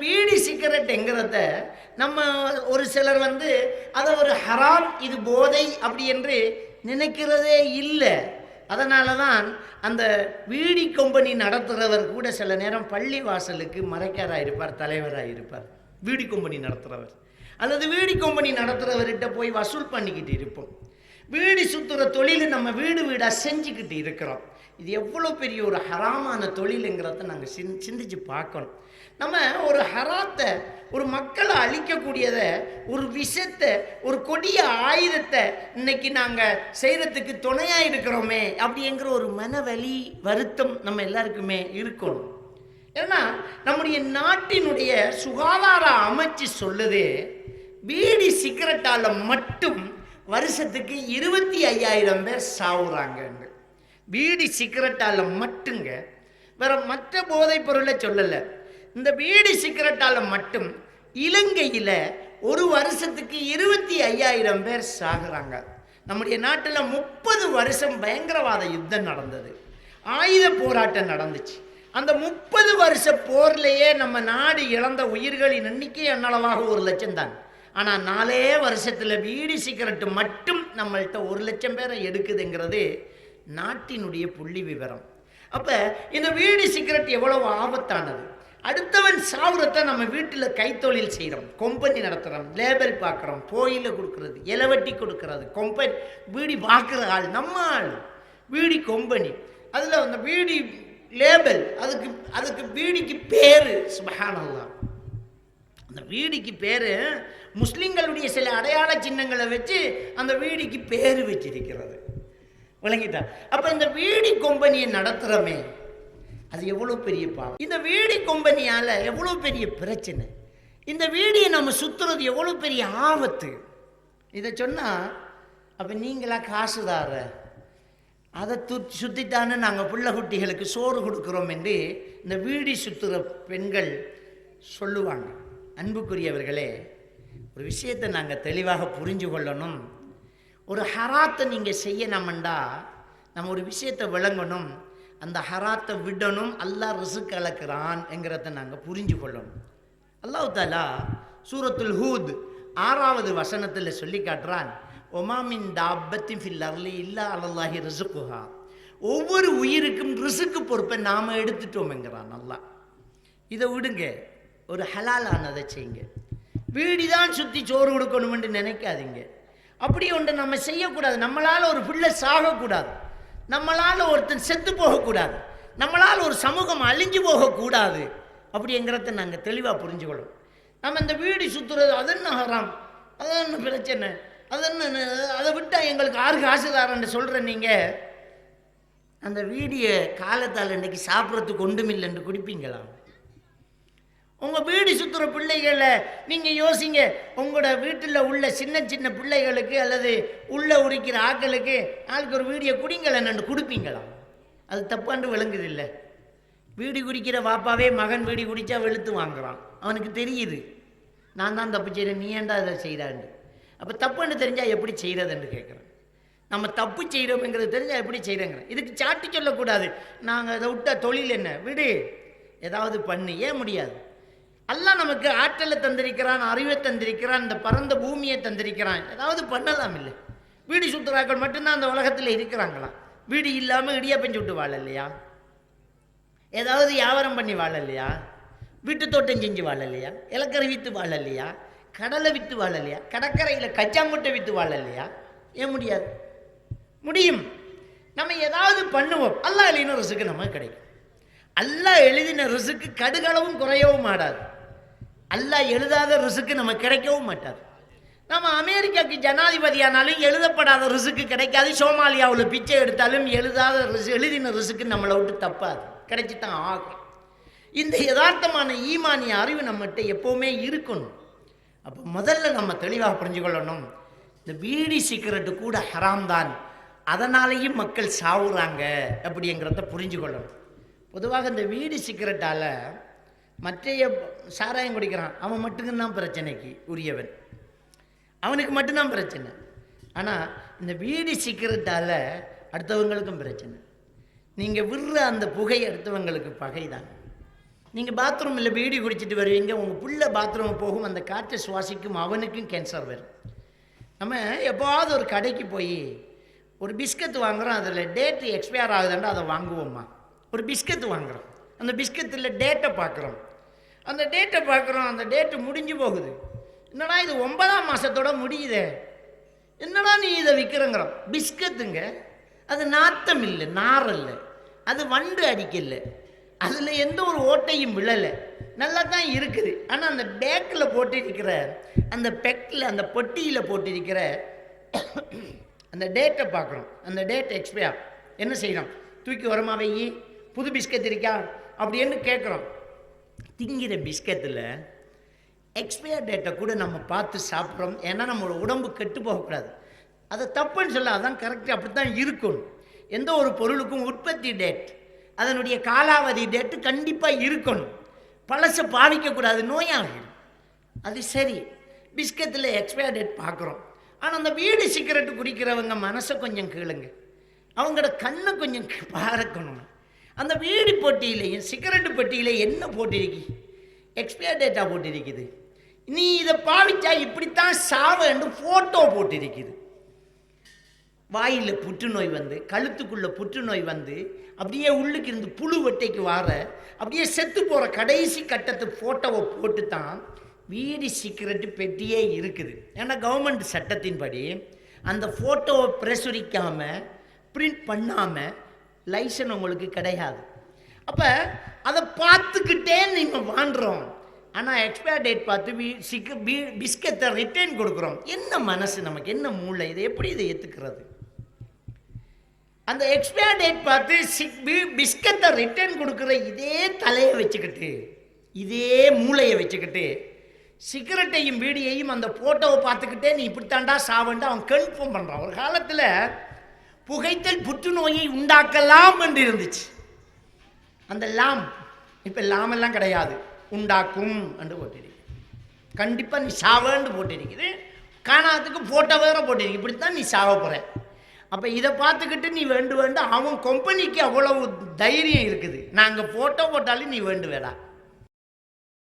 PT சிகரெட்டுங்கிறத நம்ம ஒரு சிலர் அதை ஒரு ஹராம், இது போதை அப்படி என்று நினைக்கிறதே இல்லை. அதனால தான் அந்த பீடி கம்பெனி நடத்துகிறவர் கூட சில நேரம் பள்ளி வாசலுக்கு மறைக்காராக இருப்பார், தலைவராக இருப்பார். பீடி கம்பெனி நடத்துகிறவர் அல்லது பீடி கம்பெனி நடத்துகிறவர்கிட்ட போய் வசூல் பண்ணிக்கிட்டு இருப்போம். வீடு சுற்றுற தொழில் நம்ம வீடு வீடாக செஞ்சுக்கிட்டு இருக்கிறோம். இது எவ்வளோ பெரிய ஒரு ஹராமான தொழிலுங்கிறத நாங்கள் சிந்திச்சு பார்க்கணும். நம்ம ஒரு ஹராத்தை, ஒரு மக்களை அழிக்கக்கூடியதை, ஒரு விஷத்தை, ஒரு கொடிய ஆயுதத்தை இன்னைக்கு நாங்கள் செய்கிறதுக்கு துணையாக இருக்கிறோமே அப்படிங்கிற ஒரு மனவலி, வருத்தம் நம்ம எல்லாருக்குமே இருக்கணும். ஏன்னா நம்முடைய நாட்டினுடைய சுகாதார அமைச்சு சொல்லுது, பீடி சிகரெட்டால் மட்டும் வருஷத்துக்கு 25,000 பேர் சாவுறாங்க. பீடி சிகரெட்டால் மட்டுங்க, வேற மற்ற போதைப் பொருளை சொல்லலை. இந்த பீடி சிகரெட்டால் மட்டும் இலங்கையில் ஒரு வருஷத்துக்கு 25,000 பேர் சாகுறாங்க. நம்முடைய நாட்டில் 30 வருஷம் பயங்கரவாத யுத்தம் நடந்தது, ஆயுத போராட்டம் நடந்துச்சு. அந்த 30 வருஷ போர்லேயே நம்ம நாடு இழந்த உயிர்களின் எண்ணிக்கை அன்னளவாக 1,00,000 தான். ஆனால் 4 வருஷத்தில் பீடி சிகரெட்டு மட்டும் நம்மள்கிட்ட 1,00,000 பேரை எடுக்குதுங்கிறது நாட்டினுடைய புள்ளி விவரம். அப்போ இந்த பீடி சிகரெட் எவ்வளவு ஆபத்தானது. அடுத்தவன் சாவுறத்தை நம்ம வீட்டில் கைத்தொழில் செய்கிறோம், கம்பெனி நடத்துகிறோம், லேபர் பார்க்குறோம், கோயிலில் கொடுக்கறது, இலவட்டி கொடுக்கறது, கம்பெனி பீடி பார்க்குற ஆள் நம்ம ஆள், பீடி கம்பெனி, அதில் அந்த பீடி லேபல், அதுக்கு பீடிக்கு பேர் சுப்ஹானல்லாஹ். அந்த வீடிக்கு பேர் முஸ்லிம்களுடைய சில அடையாள சின்னங்களை வச்சு அந்த வீடிக்கு பேர் வச்சிருக்கிறது. விளங்கிட்டா? அப்போ இந்த வீடி கம்பெனியை நடத்துகிறோமே, அது எவ்வளோ பெரிய பாவம். இந்த வீடி கம்பெனியால் எவ்வளோ பெரிய பிரச்சனை. இந்த வீடியை நம்ம சுற்றுறது எவ்வளோ பெரிய ஆபத்து. இதை சொன்னால் அப்போ நீங்களா காசுதார, அதை சுற்றித்தானே நாங்கள் பிள்ளை குட்டிகளுக்கு சோறு கொடுக்குறோம் என்று இந்த வீடி சுற்றுற பெண்கள் சொல்லுவாங்க. அன்புக்குரியவர்களே, ஒரு விஷயத்தை நாங்கள் தெளிவாக புரிஞ்சு கொள்ளணும். ஒரு ஹராத்தை நீங்கள் செய்யணும்டா நம்ம ஒரு விஷயத்தை விளங்கணும், அந்த ஹராத்தை விடணும். அல்லாஹ் ரிஸ்க் கலக்கிறான் என்கிறத நாங்கள் புரிஞ்சு கொள்ளணும். அல்லாஹ் தஆலா சூரத்துல் ஹூத் 6வது வசனத்தில் சொல்லி காட்டுறான், ஒமாமின் தாபத்தின் ஃபில் அர்லி இல்லா அலல்லாஹி ரிஸ்குஹா. ஒவ்வொரு உயிருக்கும் ரிஸ்க்கு பொறுப்பை நாம் எடுத்துட்டோம் என்கிறான் அல்லாஹ். இதை விடுங்க, ஒரு ஹலாலானதை செய்யுங்க. வீடிதான் சுற்றி சோறு கொடுக்கணும்னு நினைக்காதீங்க. அப்படி ஒன்று நம்ம செய்யக்கூடாது. நம்மளால் ஒரு பிள்ளை சாகக்கூடாது, நம்மளால் ஒருத்தன் செத்து போகக்கூடாது, நம்மளால் ஒரு சமூகம் அழிஞ்சு போகக்கூடாது. அப்படிங்கிறத நாங்கள் தெளிவாக புரிஞ்சுக்கணும். நம்ம இந்த வீடு சுற்றுறது அது என்ன ஹராம், அது என்ன பிரச்சனை, அது என்ன, அதை விட்டால் எங்களுக்கு 6 காசுதாரன்னு சொல்கிற நீங்கள் அந்த வீடியை காலத்தால் இன்றைக்கி சாப்பிட்றதுக்கு ஒன்றுமில்லைன்னு குடிப்பீங்களா? உங்கள் வீடு சுற்றுற பிள்ளைகளை நீங்கள் யோசிங்க. உங்களோட வீட்டில் உள்ள சின்ன சின்ன பிள்ளைகளுக்கு அல்லது உள்ள உரிக்கிற ஆக்களுக்கு ஆளுக்கு ஒரு வீடியோ குடிங்களன்னு கொடுப்பீங்களா? அது தப்பாண்டு விளங்குது இல்லை. வீடு குடிக்கிற வாப்பாவே மகன் வீடு குடித்தா வெளுத்து வாங்குறான். அவனுக்கு தெரியுது நான் தான் தப்பு செய்கிறேன், நீ ஏன்டா அதை செய்கிறான்னு. அப்போ தப்புன்னு தெரிஞ்சால் எப்படி செய்கிறதுன்னு கேட்குறேன். நம்ம தப்பு செய்கிறோம்ங்கிறது தெரிஞ்சால் எப்படி செய்கிறேங்கிற. இதுக்கு சாட்டி சொல்லக்கூடாது, நாங்கள் அதை விட்டா தொழில் என்ன, விடு ஏதாவது பண்ணு. ஏன் முடியாது? அல்லாஹ் நமக்கு ஆற்றலை தந்திருக்கிறான், அறிவை தந்திருக்கிறான், இந்த பரந்த பூமியை தந்திருக்கிறான், ஏதாவது பண்ணலாம் இல்லை? வீடு சுற்றுறாக்கள் மட்டும்தான் அந்த உலகத்தில் இருக்கிறாங்களா? வீடு இல்லாமல் இடியாப்பம் சுட்டு வாழ இல்லையா? ஏதாவது வியாபாரம் பண்ணி வாழ இல்லையா? வீட்டு தோட்டம் செஞ்சு வாழ இல்லையா? இலக்கரை விற்று வாழ இல்லையா? கடலை விற்று வாழ இல்லையா? கடற்கரையில் கச்சாங்குட்டை விற்று வாழ இல்லையா? ஏன் முடியாது? முடியும். நம்ம ஏதாவது பண்ணுவோம். அல்லாஹ் எழுதின ரிசுக்கு நமக்கு கிடைக்கும். அல்லாஹ் எழுதின ரிசுக்கு கடுகளவும் குறையவும் மாட்டாது. அல்லாஹ் எழுதாத ரிசுக்கு நமக்கு கிடைக்கவும் மாட்டாது. நம்ம அமெரிக்காவுக்கு ஜனாதிபதியானாலும் எழுதப்படாத ரிசுக்கு கிடைக்காது. சோமாலியாவில் பிச்சை எடுத்தாலும் எழுதின ரிசுக்கு நம்மளை விட்டு தப்பாது, கிடைச்சித்தான் ஆகும். இந்த யதார்த்தமான ஈமானிய அறிவு நம்மகிட்ட எப்போவுமே இருக்கணும். அப்போ முதல்ல நம்ம தெளிவாக புரிஞ்சுக்கொள்ளணும், இந்த பீடி சிகரெட்டு கூட ஹராம் தான், அதனாலேயும் மக்கள் சாவுறாங்க அப்படிங்கிறத புரிஞ்சுக்கொள்ளணும். பொதுவாக இந்த பீடி சிகரெட்டால் மற்றைய சாராயம் குடிக்கிறான் அவன் மட்டும்தான் பிரச்சனைக்கு உரியவன், அவனுக்கு மட்டும்தான் பிரச்சனை. ஆனால் இந்த பீடி சிகரெட்டால் அடுத்தவங்களுக்கும் பிரச்சனை. நீங்கள் விடுற அந்த புகை அடுத்தவங்களுக்கு பகை தான். நீங்கள் பாத்ரூமில் பீடி குடிச்சிட்டு வருவீங்க, உங்கள் புள்ள பாத்ரூம் போகும், அந்த காற்றை சுவாசிக்கும், அவனுக்கும் கேன்சர் வரும். நம்ம எப்போவாவது ஒரு கடைக்கு போய் ஒரு பிஸ்கட் வாங்குகிறோம், அதில் டேட்டு எக்ஸ்பயர் ஆகுதுன்னா அதை வாங்குவோம்மா. ஒரு பிஸ்கட் வாங்குகிறோம், அந்த பிஸ்கட்டில் டேட்டை பார்க்குறோம், அந்த டேட்டு முடிஞ்சு போகுது. என்னடா இது 9ஆம் மாதத்தோட முடியுதே, என்னடா நீ இதை விற்கிறங்கிறோம். பிஸ்கட்டுங்க, அது நாத்தம் இல்லை, நாரல்ல, அது வண்டு அடிக்கலை, அதில் எந்த ஒரு ஓட்டையும் விழலை, நல்லா தான் இருக்குது. ஆனால் அந்த பேக்கில் போட்டிருக்கிற அந்த பெக்கில், அந்த பொட்டியில் போட்டிருக்கிற அந்த டேட்டை பார்க்குறோம், அந்த டேட் எக்ஸ்பயர். என்ன செய்யணும்? தூக்கி வரமா வையி, புது பிஸ்கட் இருக்கா அப்படின்னு கேட்குறோம். திங்கிற பிஸ்கட்டில் எக்ஸ்பயர் டேட்டை கூட நம்ம பார்த்து சாப்பிட்றோம். ஏன்னா நம்மளோட உடம்பு கெட்டு போகக்கூடாது. அதை தப்புன்னு சொல்ல, அதான் கரெக்டு, அப்படி தான் இருக்கணும். எந்த ஒரு பொருளுக்கும் உற்பத்தி டேட், அதனுடைய காலாவதி டேட்டு கண்டிப்பாக இருக்கணும். பழசை பாவிக்கக்கூடாது, நோயாகிடும். அது சரி, பிஸ்கட்டில் எக்ஸ்பயர் டேட் பார்க்குறோம். ஆனால் அந்த வீடு சிகரெட்டு குடிக்கிறவங்க மனசை கொஞ்சம் கேளுங்க, அவங்களோட கண்ணை கொஞ்சம் பார்க்கணும். அந்த வீடு பொட்டியிலையும் சிகரெட்டு பொட்டியிலையும் என்ன போட்டிருக்கு? எக்ஸ்பயர் டேட்டா போட்டிருக்குது. நீ இதை பாவிச்சா இப்படித்தான் சாவன்னு ஃபோட்டோ போட்டிருக்குது. வாயில் புற்றுநோய் வந்து, கழுத்துக்குள்ளே புற்றுநோய் வந்து, அப்படியே உள்ளுக்கு இருந்து புழு வெட்டைக்கு வார, அப்படியே செத்து போகிற கடைசி கட்டத்துக்கு ஃபோட்டோவை போட்டு தான் வீடு சிகரெட்டு பெட்டியே இருக்குது. ஏன்னா கவர்மெண்ட் சட்டத்தின்படி அந்த ஃபோட்டோவை பிரசுரிக்காமல், பிரிண்ட் பண்ணாமல் லைசன் உங்களுக்கு கிடையாது. அப்போ அதை பார்த்துக்கிட்டே நீங்கள் வாழ்கிறோம். ஆனால் எக்ஸ்பயர் டேட் பார்த்து பிஸ்கட்டை ரிட்டர்ன் கொடுக்குறோம். என்ன மனசு நமக்கு, என்ன மூளை, இதை எப்படி இதை ஏற்றுக்கிறது? அந்த எக்ஸ்பயர் டேட் பார்த்து பிஸ்கட்டை ரிட்டர்ன் கொடுக்குற இதே தலையை வச்சுக்கிட்டு, இதே மூளையை வச்சுக்கிட்டு, சிகரெட்டையும் வீடியையும் அந்த ஃபோட்டோவை பார்த்துக்கிட்டே நீ இப்படித்தாண்டா சாவண்டா அவன் கன்ஃபார்ம் பண்ணுறான். ஒரு காலத்தில் புகைத்தல் புற்றுநோயை உண்டாக்கலாம் என்று இருந்துச்சு. அந்த லாம் இப்போ லாமெல்லாம் கிடையாது, உண்டாக்கும் என்று போட்டிருக்கு. கண்டிப்பாக நீ சாவன்னு போட்டிருக்குது. காணாததுக்கு ஃபோட்டோ வேற போட்டிருக்கு, இப்படித்தான் நீ சாவ போகிற. அப்போ இதை பார்த்துக்கிட்டு நீ வேண்டு அவன் கம்பெனிக்கு அவ்வளவு தைரியம் இருக்குது, நாங்கள் ஃபோட்டோ போட்டாலும் நீ வேண்டு வேடா.